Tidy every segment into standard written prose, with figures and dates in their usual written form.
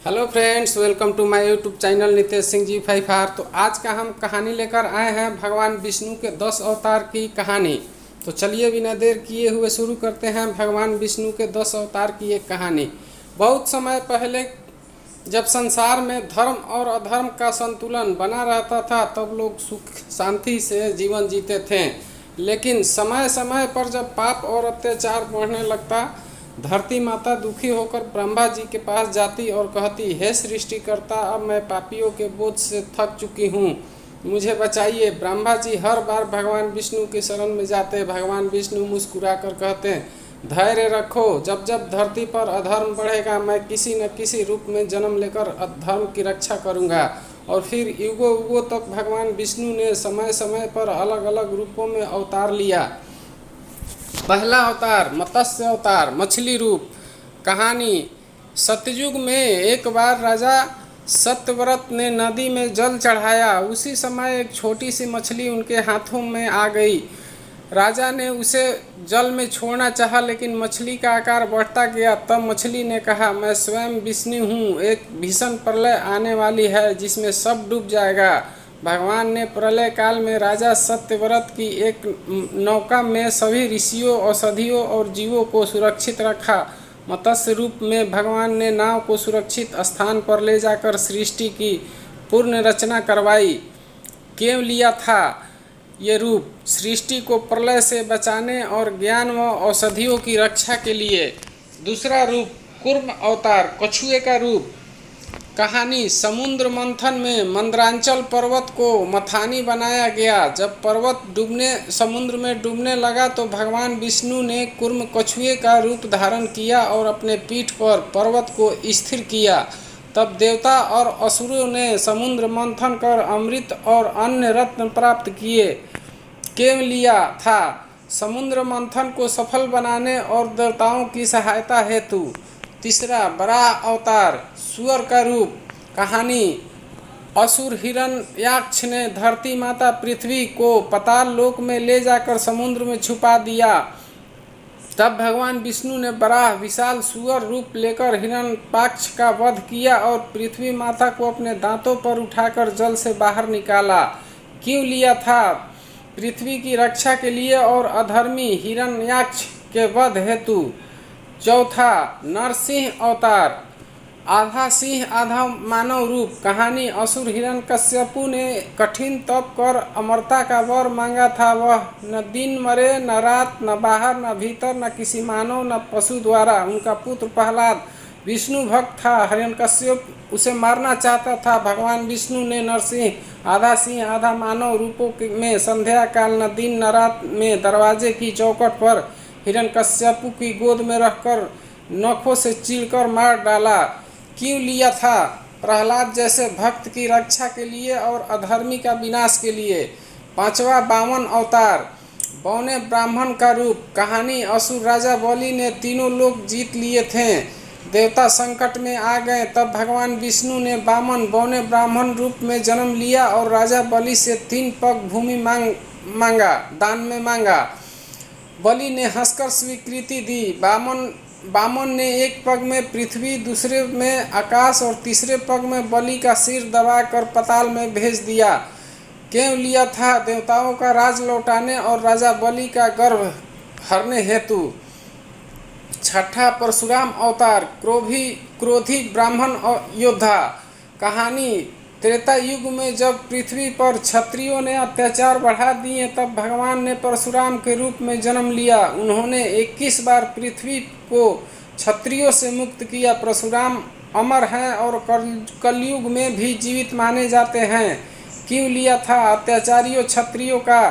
Hello friends, welcome to my YouTube channel Nitesh Singh ji 5R। तो आज का हम कहानी लेकर आए हैं भगवान विष्णु के 10 अवतार की कहानी। तो चलिए बिना देर किए हुए शुरू करते हैं भगवान विष्णु के 10 अवतार की एक कहानी। बहुत समय पहले जब संसार में धर्म और अधर्म का संतुलन बना रहता था तब लोग सुख शांति से जीवन जीते थे। लेकिन समय समय पर जब पाप और अत्याचार बढ़ने लगता, धरती माता दुखी होकर ब्रह्मा जी के पास जाती और कहती, हे सृष्टिकर्ता, अब मैं पापियों के बोझ से थक चुकी हूँ, मुझे बचाइए। ब्रह्मा जी हर बार भगवान विष्णु की शरण में जाते। भगवान विष्णु मुस्कुराकर कहते, धैर्य रखो, जब जब धरती पर अधर्म बढ़ेगा मैं किसी न किसी रूप में जन्म लेकर अधर्म की रक्षा करूँगा। और फिर युगों युगों तक भगवान विष्णु ने समय समय पर अलग अलग रूपों में अवतार लिया। पहला अवतार मत्स्य अवतार, मछली रूप। कहानी, सतयुग में एक बार राजा सत्यव्रत ने नदी में जल चढ़ाया। उसी समय एक छोटी सी मछली उनके हाथों में आ गई। राजा ने उसे जल में छोड़ना चाहा, लेकिन मछली का आकार बढ़ता गया। तब मछली ने कहा, मैं स्वयं विष्णु हूँ, एक भीषण प्रलय आने वाली है जिसमें सब डूब जाएगा। भगवान ने प्रलय काल में राजा सत्यव्रत की एक नौका में सभी ऋषियों, औषधियों और जीवों को सुरक्षित रखा। मत्स्य रूप में भगवान ने नाव को सुरक्षित स्थान पर ले जाकर सृष्टि की पूर्ण रचना करवाई। क्यों लिया था ये रूप? सृष्टि को प्रलय से बचाने और ज्ञान व औषधियों की रक्षा के लिए। दूसरा रूप कूर्म अवतार, कछुए का रूप। कहानी, समुद्र मंथन में मंदरांचल पर्वत को मथानी बनाया गया। जब पर्वत समुद्र में डूबने लगा तो भगवान विष्णु ने कूर्म कछुए का रूप धारण किया और अपने पीठ पर पर्वत को स्थिर किया। तब देवता और असुरों ने समुद्र मंथन कर अमृत और अन्य रत्न प्राप्त किए। क्यों लिया था? समुद्र मंथन को सफल बनाने और देवताओं की सहायता हेतु। तीसरा वराह अवतार, सूअर का रूप। कहानी, असुर हिरण्याक्ष ने धरती माता पृथ्वी को पाताल लोक में ले जाकर समुद्र में छुपा दिया। तब भगवान विष्णु ने वराह विशाल सूअर रूप लेकर हिरण्याक्ष का वध किया और पृथ्वी माता को अपने दांतों पर उठाकर जल से बाहर निकाला। क्यों लिया था? पृथ्वी की रक्षा के लिए और अधर्मी हिरण्याक्ष के वध हेतु। चौथा नरसिंह अवतार, आधा सिंह आधा मानव रूप। कहानी, असुर हिरण्यकश्यपु ने कठिन तप कर अमरता का वर मांगा था। वह न दिन मरे, न रात, न बाहर, न भीतर, न किसी मानव, न पशु द्वारा। उनका पुत्र प्रहलाद विष्णु भक्त था। हिरण्यकश्यप उसे मारना चाहता था। भगवान विष्णु ने नरसिंह आधा मानव रूपों में संध्या काल न दिन न रात में दरवाजे की चौखट पर हिरण्यकश्यपु की गोद में रखकर नखों से चीरकर मार डाला। क्यों लिया था? प्रहलाद जैसे भक्त की रक्षा के लिए और अधर्मी का विनाश के लिए। पांचवा वामन अवतार, बौने ब्राह्मण का रूप। कहानी, असुर राजा बलि ने तीनों लोक जीत लिए थे। देवता संकट में आ गए। तब भगवान विष्णु ने बौने ब्राह्मण रूप में जन्म लिया और राजा बलि से 3 पग भूमि दान में मांगा। बलि ने हंसकर स्वीकृति दी। वामन ने एक पग में पृथ्वी, दूसरे में आकाश और तीसरे पग में बलि का सिर दबाकर पाताल में भेज दिया। क्यों लिया था? देवताओं का राज लौटाने और राजा बलि का गर्भ हरने हेतु। छठा परशुराम अवतार, क्रोधी ब्राह्मण योद्धा। कहानी, त्रेता युग में जब पृथ्वी पर क्षत्रियों ने अत्याचार बढ़ा दिए तब भगवान ने परशुराम के रूप में जन्म लिया। उन्होंने 21 बार पृथ्वी को क्षत्रियों से मुक्त किया। परशुराम अमर हैं और कलयुग में भी जीवित माने जाते हैं। क्यों लिया था? अत्याचारियों क्षत्रियों का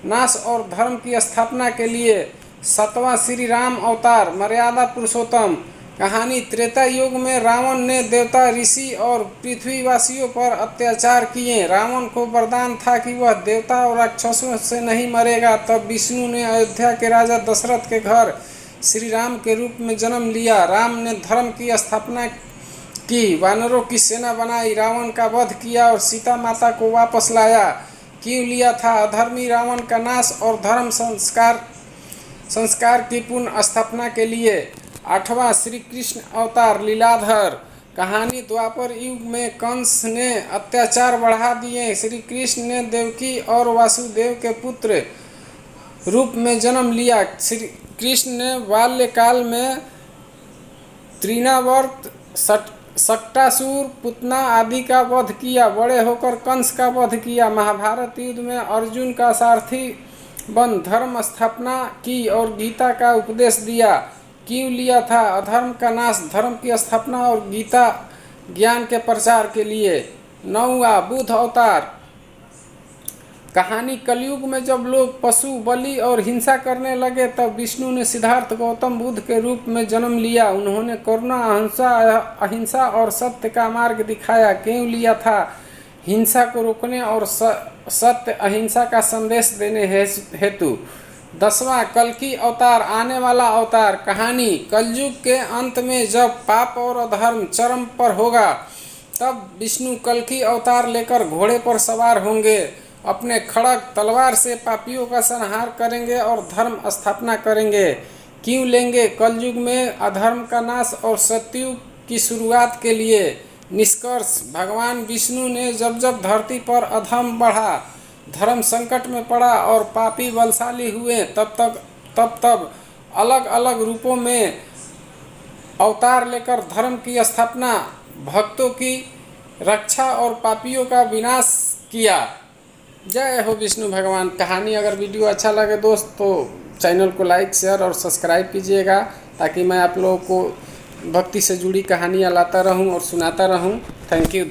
नाश और धर्म की स्थापना के लिए। सातवां श्री राम अवतार, मर्यादा पुरुषोत्तम। कहानी, त्रेता युग में रावण ने देवता, ऋषि और पृथ्वीवासियों पर अत्याचार किए। रावण को वरदान था कि वह देवता और राक्षसों से नहीं मरेगा। तब विष्णु ने अयोध्या के राजा दशरथ के घर श्री राम के रूप में जन्म लिया। राम ने धर्म की स्थापना की, वानरों की सेना बनाई, रावण का वध किया और सीता माता को वापस लाया। क्यों लिया था? अधर्मी रावण का नाश और धर्म संस्कार की पुनः स्थापना के लिए। 8वां श्री कृष्ण अवतार, लीलाधर। कहानी द्वापर युग में कंस ने अत्याचार बढ़ा दिए। श्री कृष्ण ने देवकी और वासुदेव के पुत्र रूप में जन्म लिया। श्री कृष्ण ने बाल्यकाल में तृणावर्त, सक्टासुर, पुतना आदि का वध किया। बड़े होकर कंस का वध किया। महाभारत युद्ध में अर्जुन का सारथी बन धर्म स्थापना की और गीता का उपदेश दिया। क्यों लिया था? अधर्म का नाश, धर्म की स्थापना और गीता ज्ञान के प्रचार के लिए। 9वां बुद्ध अवतार। कहानी कलयुग में जब लोग पशु बलि और हिंसा करने लगे तब विष्णु ने सिद्धार्थ गौतम बुद्ध के रूप में जन्म लिया। उन्होंने करुणा, अहिंसा और सत्य का मार्ग दिखाया। क्यों लिया था? हिंसा को रोकने और सत्य अहिंसा का संदेश देने हेतु। 10वां कल्कि अवतार, आने वाला अवतार। कहानी कलयुग के अंत में जब पाप और अधर्म चरम पर होगा तब विष्णु कल्कि अवतार लेकर घोड़े पर सवार होंगे। अपने खड़ग तलवार से पापियों का संहार करेंगे और धर्म स्थापना करेंगे। क्यों लेंगे? कलयुग में अधर्म का नाश और सतयुग की शुरुआत के लिए। निष्कर्ष, भगवान विष्णु ने जब जब धरती पर अधर्म बढ़ा, धर्म संकट में पड़ा और पापी बलशाली हुए तब अलग अलग रूपों में अवतार लेकर धर्म की स्थापना, भक्तों की रक्षा और पापियों का विनाश किया। जय हो विष्णु भगवान। कहानी अगर वीडियो अच्छा लगे दोस्त तो चैनल को लाइक, शेयर और सब्सक्राइब कीजिएगा ताकि मैं आप लोगों को भक्ति से जुड़ी कहानियाँ लाता रहूं और सुनाता रहूं। Thank you.